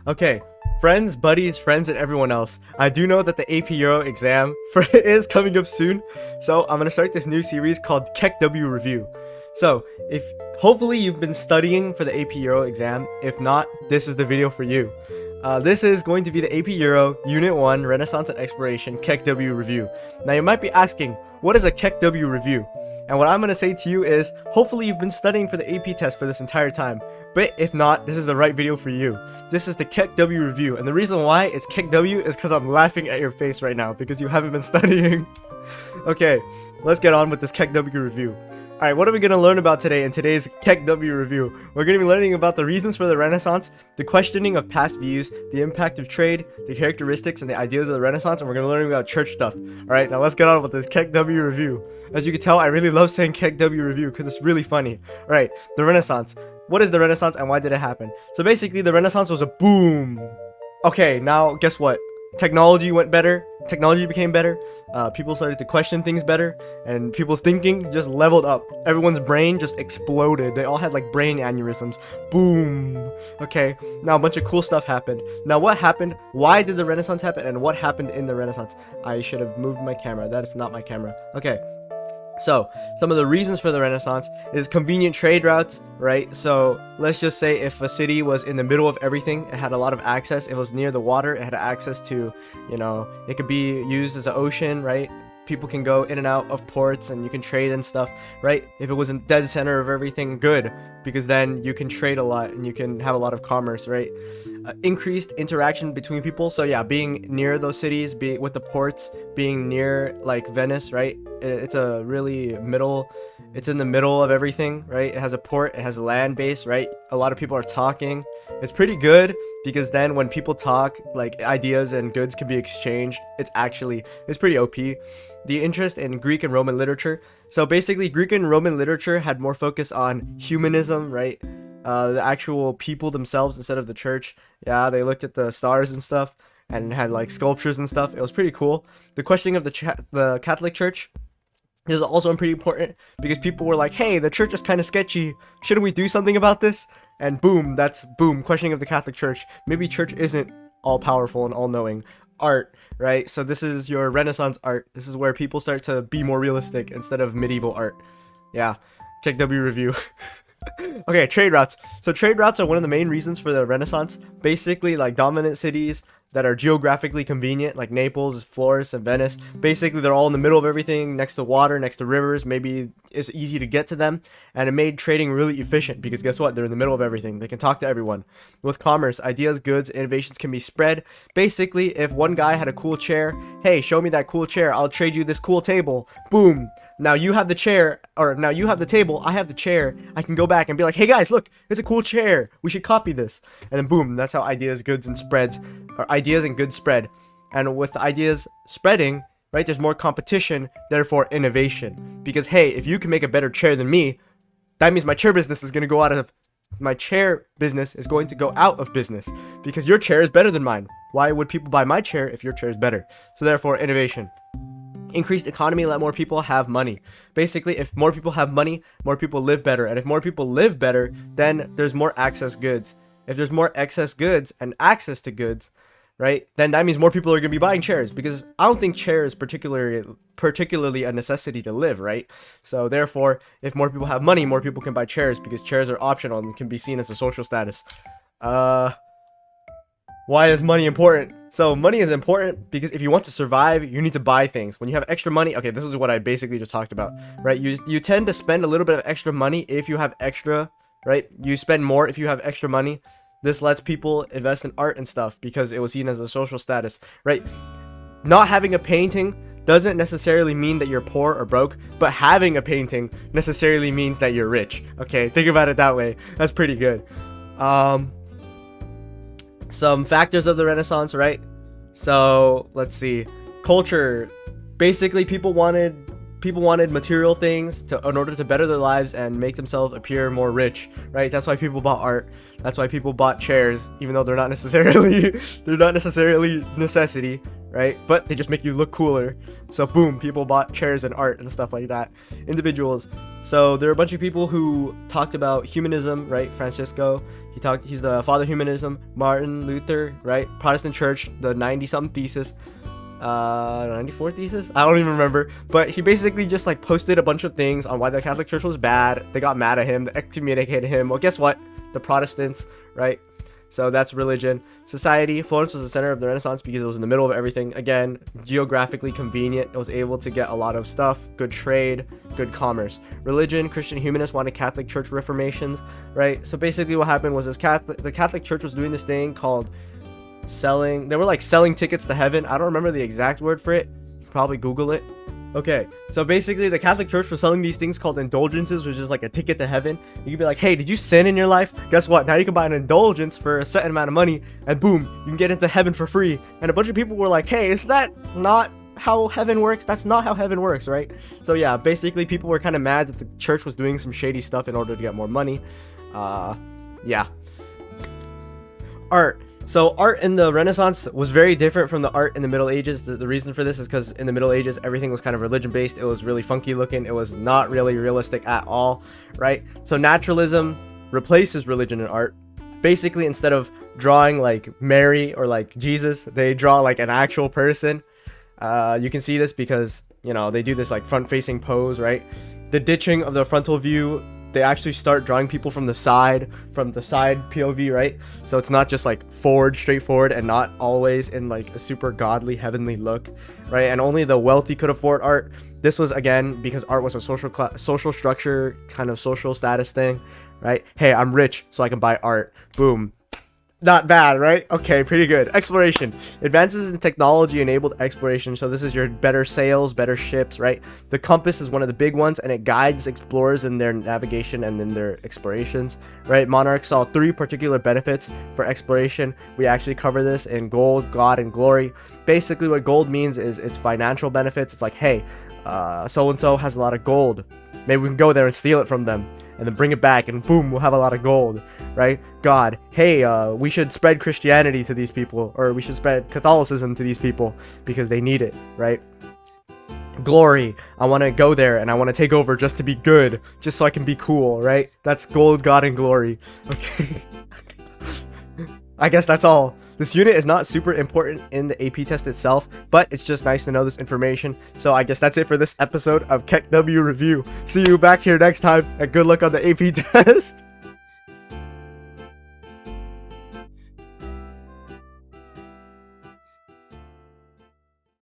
Okay, friends, buddies, friends, and everyone else. I do know that the AP Euro exam is coming up soon, so I'm gonna start this new series called KEKW Review. So, if hopefully you've been studying for the AP Euro exam. If not, this is the video for you. This is going to be the AP Euro Unit 1 Renaissance and Exploration KEKW Review. Now you might be asking, what is a KEKW Review? And what I'm going to say to you is, hopefully you've been studying for the AP test for this entire time. But if not, this is the right video for you. This is the KEKW Review. And the reason why it's KEKW is because I'm laughing at your face right now because you haven't been studying. Okay, let's get on with this KEKW Review. Alright, what are we going to learn about today in today's KEKW Review? We're going to be learning about the reasons for the Renaissance, the questioning of past views, the impact of trade, the characteristics and the ideas of the Renaissance, and we're going to learn about church stuff. Alright, now let's get on with this KEKW Review. As you can tell, I really love saying KEKW Review because it's really funny. Alright, the Renaissance. What is the Renaissance and why did it happen? So basically, the Renaissance was a boom. Okay, now guess what? Technology went better. Technology became better. People started to question things better, and people's thinking just leveled up. Everyone's brain just exploded. They all had like brain aneurysms. Boom. Okay, now a bunch of cool stuff happened. Now what happened? Why did the Renaissance happen? And what happened in the Renaissance? I should have moved my camera. That is not my camera. Okay. So, some of the reasons for the Renaissance is convenient trade routes, right? So, let's just say if a city was in the middle of everything, it had a lot of access. If it was near the water, it had access to, it could be used as an ocean, right? People can go in and out of ports and you can trade and stuff, right? If it was in dead center of everything, good, because then you can trade a lot and you can have a lot of commerce, right? Increased interaction between people. So yeah, being near those cities, being with the ports, being near like Venice, right? It's a really it's in the middle of everything, right? It has a port, it has a land base, right? A lot of people are talking. It's pretty good because then when people talk, like ideas and goods can be exchanged. It's pretty OP. The interest in Greek and Roman literature. So basically Greek and Roman literature had more focus on humanism, right? The actual people themselves instead of the church. Yeah, they looked at the stars and stuff and had like sculptures and stuff. It was pretty cool. The questioning of the Catholic Church is also pretty important because people were like, hey, the church is kind of sketchy. Shouldn't we do something about this? And boom, that's boom, questioning of the Catholic Church. Maybe church isn't all powerful and all knowing. Art, right? So this is your Renaissance art. This is where people start to be more realistic instead of medieval art. Yeah, KEKW Review. Okay, trade routes. So trade routes are one of the main reasons for the Renaissance. Basically, like dominant cities that are geographically convenient, like Naples, Florence, and Venice. Basically, they're all in the middle of everything, next to water, next to rivers. Maybe it's easy to get to them, and it made trading really efficient because guess what? They're in the middle of everything. They can talk to everyone. With commerce, ideas, goods, innovations can be spread. Basically, if one guy had a cool chair, hey, show me that cool chair. I'll trade you this cool table. Boom. Now you have the chair, or now you have the table, I have the chair. I can go back and be like, hey guys, look, it's a cool chair. We should copy this. And then boom, that's how ideas, goods, and ideas and goods spread. And with the ideas spreading, right, there's more competition, therefore innovation. Because hey, if you can make a better chair than me, that means my chair business is going to go out of business because your chair is better than mine. Why would people buy my chair if your chair is better? So therefore innovation. Increased economy, let more people have money. Basically, if more people have money, more people live better. And if more people live better, then there's more excess goods. If there's more excess goods and access to goods, right, then that means more people are going to be buying chairs because I don't think chair is particularly a necessity to live, right? So therefore, if more people have money, more people can buy chairs because chairs are optional and can be seen as a social status. Why is money important? So money is important because if you want to survive, you need to buy things. When you have extra money, okay, this is what I basically just talked about, right? You tend to spend a little bit of extra money if you have extra, right? You spend more if you have extra money. This lets people invest in art and stuff because it was seen as a social status, right? Not having a painting doesn't necessarily mean that you're poor or broke, but having a painting necessarily means that you're rich. Okay, think about it that way. That's pretty good. Some factors of the Renaissance, right? So let's see. Culture. Basically, people wanted people wanted material things in order to better their lives and make themselves appear more rich, right? That's why people bought art. That's why people bought chairs, even though they're not necessarily necessity, right? But they just make you look cooler. So boom, people bought chairs and art and stuff like that. Individuals. So there are a bunch of people who talked about humanism, right? Francisco, he's the father of humanism. Martin Luther, right? Protestant church, the 90-something thesis. 94 thesis, I don't even remember, but he basically just like posted a bunch of things on why the Catholic Church was bad. They got mad at him, they excommunicated him. Well, guess what? The Protestants, right? So that's religion. Society. Florence was the center of the Renaissance because it was in the middle of everything. Again, geographically convenient. It was able to get a lot of stuff, good trade, good commerce. Religion. Christian humanists wanted Catholic Church reformations, right? So basically what happened was the Catholic Church was doing this thing called selling. They were like selling tickets to heaven. I don't remember the exact word for it. You can probably Google it. Okay, so basically the Catholic Church was selling these things called indulgences, which is like a ticket to heaven. You could be like, hey, did you sin in your life? Guess what? Now you can buy an indulgence for a certain amount of money, and boom, you can get into heaven for free. And a bunch of people were like, hey, is that not how heaven works? That's not how heaven works, right? So yeah, basically people were kind of mad that the church was doing some shady stuff in order to get more money. Yeah. Art. So art in the Renaissance was very different from the art in the Middle Ages. The reason for this is because in the Middle Ages, everything was kind of religion based. It was really funky looking. It was not really realistic at all, right? So naturalism replaces religion and art. Basically, instead of drawing like Mary or like Jesus, they draw like an actual person. You can see this because, you know, they do this like front facing pose, right? The ditching of the frontal view, they actually start drawing people from the side POV, right? So it's not just like straightforward and not always in like a super godly heavenly look, right? And only the wealthy could afford art. This was, again, because art was a social structure, kind of social status thing, right? Hey, I'm rich, so I can buy art. Boom. Not bad, right? Okay, pretty good. Exploration. Advances in technology enabled exploration. So this is your better sails, better ships, right? The compass is one of the big ones, and it guides explorers in their navigation and in their explorations, right? Monarchs saw 3 particular benefits for exploration. We actually cover this in Gold, God, and Glory. Basically, what gold means is it's financial benefits. It's like, hey, so-and-so has a lot of gold. Maybe we can go there and steal it from them, and then bring it back, and boom, we'll have a lot of gold, right? God, hey, we should spread Christianity to these people, or we should spread Catholicism to these people because they need it, right? Glory, I want to go there and I want to take over just to be good, just so I can be cool, right? That's Gold, God, and Glory. Okay. I guess that's all. This unit is not super important in the AP test itself, but it's just nice to know this information. So I guess that's it for this episode of KEKW Review. See you back here next time, and good luck on the AP test.